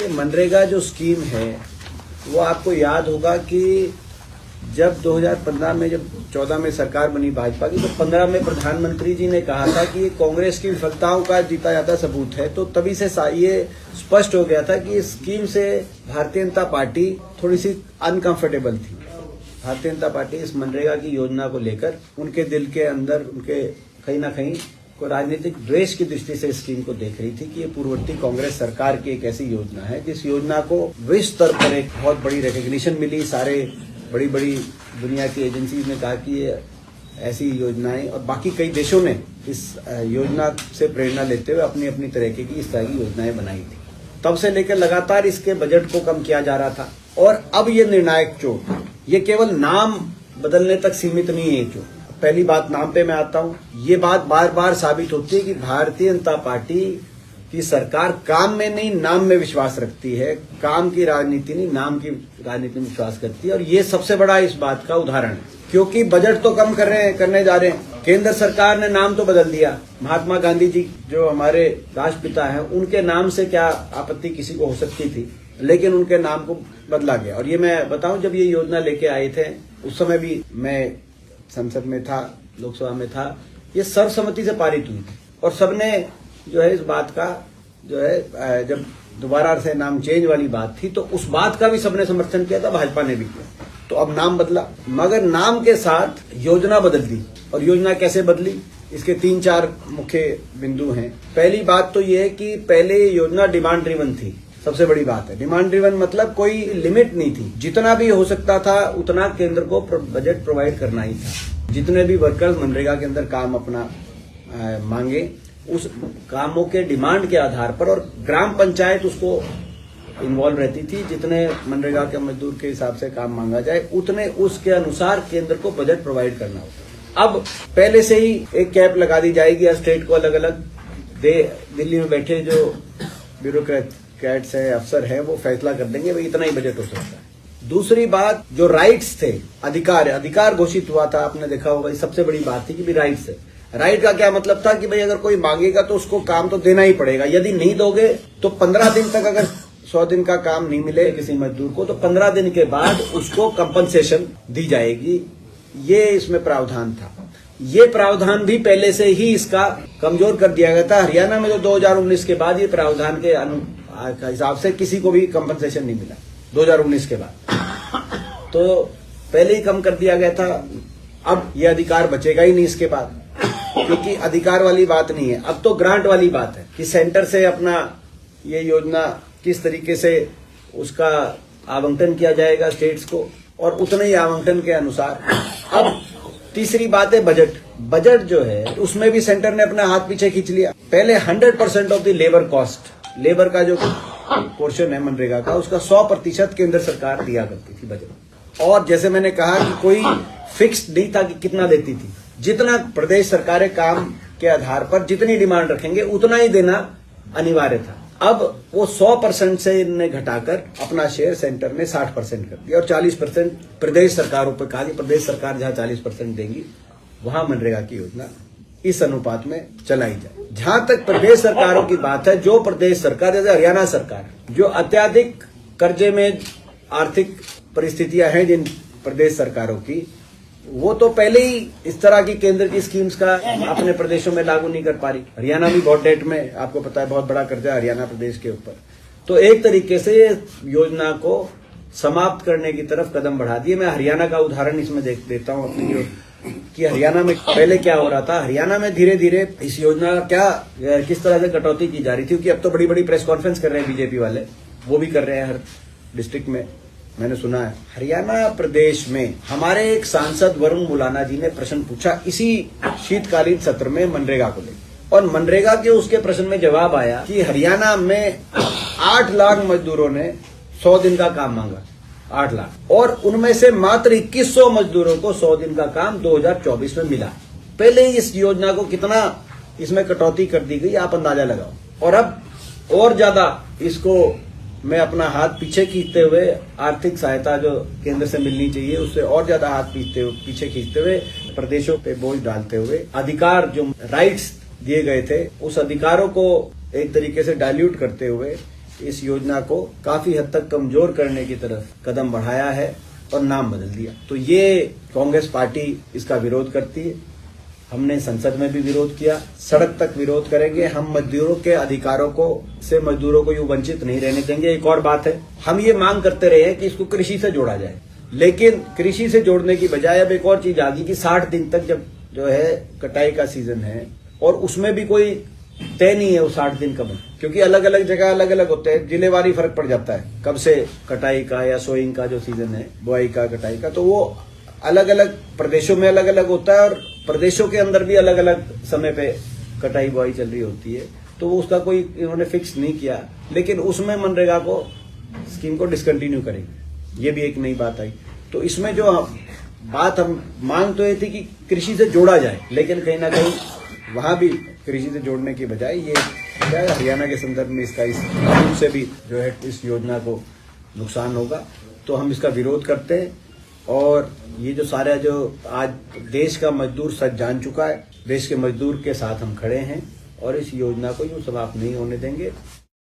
कि मनरेगा जो स्कीम है वो आपको याद होगा कि जब 2015 में जब 14 में सरकार बनी भाजपा की, तो 15 में प्रधानमंत्री जी ने कहा था कि ये कांग्रेस की विफलताओं का जीता जाता सबूत है। तो तभी से ये स्पष्ट हो गया था कि इस स्कीम से भारतीय जनता पार्टी थोड़ी सी अनकंफर्टेबल थी। भारतीय जनता पार्टी इस मनरेगा की योजना को लेकर उनके दिल के अंदर उनके कहीं ना कहीं को राजनीतिक द्वेष की दृष्टि से स्कीम को देख रही थी कि ये पूर्ववर्ती कांग्रेस सरकार की एक ऐसी योजना है जिस योजना को विश्व स्तर पर एक बहुत बड़ी रिकग्निशन मिली। सारे बड़ी बड़ी दुनिया की एजेंसीज ने कहा कि ये ऐसी योजनाएं, और बाकी कई देशों ने इस योजना से प्रेरणा लेते हुए अपनी अपनी तरीके की इस तरह की योजनाएं बनाई थी। तब से लेकर लगातार इसके बजट को कम किया जा रहा था, और अब ये निर्णायक चोट, ये केवल नाम बदलने तक सीमित नहीं है। जो पहली बात, नाम पे मैं आता हूं, ये बात बार बार साबित होती है कि भारतीय जनता पार्टी की सरकार काम में नहीं नाम में विश्वास रखती है। काम की राजनीति नहीं, नाम की राजनीति में विश्वास करती है, और ये सबसे बड़ा इस बात का उदाहरण है। क्योंकि बजट तो कम करने जा रहे हैं, केंद्र सरकार ने नाम तो बदल दिया। महात्मा गांधी जी जो हमारे राष्ट्रपिता हैं, उनके नाम से क्या आपत्ति किसी को हो सकती थी, लेकिन उनके नाम को बदला गया। और ये मैं बताऊं, जब ये योजना लेके आए थे उस समय भी मैं संसद में था, लोकसभा में था, ये सर्वसम्मति से पारित हुई थी, और सबने जो है इस बात का जो है, जब दोबारा से नाम चेंज वाली बात थी तो उस बात का भी सबने समर्थन किया था, भाजपा ने भी किया। तो अब नाम बदला, मगर नाम के साथ योजना बदल दी। और योजना कैसे बदली, इसके 3-4 मुख्य बिंदु हैं। पहली बात तो ये है कि पहले ये योजना डिमांड ड्रिवन थी। सबसे बड़ी बात है डिमांड ड्रिवन, मतलब कोई लिमिट नहीं थी, जितना भी हो सकता था उतना केंद्र को बजट प्रोवाइड करना ही था। जितने भी वर्कर्स मनरेगा के अंदर काम अपना मांगे, उस कामों के डिमांड के आधार पर, और ग्राम पंचायत उसको इन्वॉल्व रहती थी, जितने मनरेगा के मजदूर के हिसाब से काम मांगा जाए उतने उसके अनुसार केंद्र को बजट प्रोवाइड करना होता। अब पहले से ही एक कैप लगा दी जाएगी, या स्टेट को अलग अलग दिल्ली में बैठे जो ब्यूरोक्रेट्स है, अफसर है, वो फैसला कर देंगे भाई इतना ही बजट हो सकता है। दूसरी बात, जो राइट्स थे, अधिकार घोषित हुआ था, आपने देखा होगा, सबसे बड़ी बात थी कि भी राइट्स है। राइट का क्या मतलब था कि भाई अगर कोई मांगेगा तो उसको काम तो देना ही पड़ेगा। यदि नहीं दोगे तो 15 दिन तक, अगर 100 दिन का काम नहीं मिले किसी मजदूर को, तो 15 दिन के बाद उसको कंपनसेशन दी जाएगी। ये इसमें प्रावधान था। ये प्रावधान भी पहले से ही इसका कमजोर कर दिया गया था। हरियाणा में तो 2019 के बाद ये प्रावधान के हिसाब से किसी को भी कंपनसेशन नहीं मिला 2019 के बाद, तो पहले ही कम कर दिया गया था। अब ये अधिकार बचेगा ही नहीं इसके बाद, क्योंकि अधिकार वाली बात नहीं है, अब तो ग्रांट वाली बात है कि सेंटर से अपना ये योजना किस तरीके से उसका आवंटन किया जाएगा स्टेट्स को, और उतने ही आवंटन के अनुसार। अब तीसरी बात है बजट जो है उसमें भी सेंटर ने अपना हाथ पीछे खींच लिया। पहले 100% of the labour cost, labour का जो पोर्शन है मनरेगा का, उसका 100% केंद्र सरकार दिया करती थी बजट। और जैसे मैंने कहा कि कोई फिक्स्ड नहीं था कि कितना देती थी, जितना प्रदेश सरकारें काम के आधार पर जितनी डिमांड रखेंगे उतना ही देना अनिवार्य था। अब वो 100% से इन्हें घटाकर अपना शेयर सेंटर ने 60% कर दिया, और 40% प्रदेश सरकारों पर कहा कि प्रदेश सरकार जहां 40% देंगी वहां मनरेगा की योजना इस अनुपात में चलाई जाए। जहां तक प्रदेश सरकारों की बात है, जो प्रदेश सरकार जैसे हरियाणा सरकार, जो अत्यधिक कर्जे में आर्थिक परिस्थितियां हैं जिन प्रदेश सरकारों की, वो तो पहले ही इस तरह की केंद्र की स्कीम्स का अपने प्रदेशों में लागू नहीं कर पा रही। हरियाणा भी बहुत डेट में, आपको पता है, बहुत बड़ा कर्जा हरियाणा प्रदेश के ऊपर। तो एक तरीके से ये योजना को समाप्त करने की तरफ कदम बढ़ा दिए। मैं हरियाणा का उदाहरण इसमें देता हूं अपनी, कि हरियाणा में पहले क्या हो रहा था। हरियाणा में धीरे धीरे इस योजना का किस तरह से कटौती की जा रही थी, क्योंकि अब तो बड़ी बड़ी प्रेस कॉन्फ्रेंस कर रहे हैं बीजेपी वाले, वो भी कर रहे हैं हर डिस्ट्रिक्ट में, मैंने सुना है। हरियाणा प्रदेश में हमारे एक सांसद वरुण मुलाना जी ने प्रश्न पूछा इसी शीतकालीन सत्र में मनरेगा को लेकर, और मनरेगा के उसके प्रश्न में जवाब आया कि हरियाणा में 8 लाख मजदूरों ने 100 दिन का काम मांगा, 8 लाख, और उनमें से मात्र 2100 मजदूरों को 100 दिन का काम 2024 में मिला। पहले ही इस योजना को कितना इसमें कटौती कर दी गई, आप अंदाजा लगाओ। और अब और ज्यादा इसको मैं अपना हाथ पीछे खींचते हुए, आर्थिक सहायता जो केंद्र से मिलनी चाहिए उससे और ज्यादा हाथ पीछे खींचते हुए, प्रदेशों पे बोझ डालते हुए, अधिकार जो राइट्स दिए गए थे उस अधिकारों को एक तरीके से डाइल्यूट करते हुए इस योजना को काफी हद तक कमजोर करने की तरफ कदम बढ़ाया है और नाम बदल दिया। तो ये कांग्रेस पार्टी इसका विरोध करती है। हमने संसद में भी विरोध किया, सड़क तक विरोध करेंगे। हम मजदूरों के अधिकारों से मजदूरों को यूं वंचित नहीं रहने देंगे। एक और बात है, हम ये मांग करते रहे हैं कि इसको कृषि से जोड़ा जाए, लेकिन कृषि से जोड़ने की बजाय अब एक और चीज आ गई कि 60 दिन तक जब जो है कटाई का सीजन है और उसमें भी कोई तय नहीं है वो 60 दिन कब है, क्योंकि अलग अलग जगह अलग अलग होते हैं, जिलेवारी फर्क पड़ जाता है कब से कटाई का या सोइंग का जो सीजन है, बुआई का, कटाई का, तो वो अलग अलग प्रदेशों में अलग अलग होता है और प्रदेशों के अंदर भी अलग अलग समय पे कटाई बुआई चल रही होती है। तो वो उसका कोई इन्होंने फिक्स नहीं किया, लेकिन उसमें मनरेगा को स्कीम को डिसकंटिन्यू करेंगे, ये भी एक नई बात आई। तो इसमें जो बात हम मांग तो ये थी कि कृषि से जोड़ा जाए, लेकिन कहीं ना कहीं वहां भी कृषि से जोड़ने की बजाय ये क्या है, हरियाणा के संदर्भ में इसका इस कानून से भी जो है इस योजना को नुकसान होगा। तो हम इसका विरोध करते हैं और ये जो सारा जो आज देश का मजदूर सच जान चुका है, देश के मजदूर के साथ हम खड़े हैं और इस योजना को यूं समाप्त नहीं होने देंगे।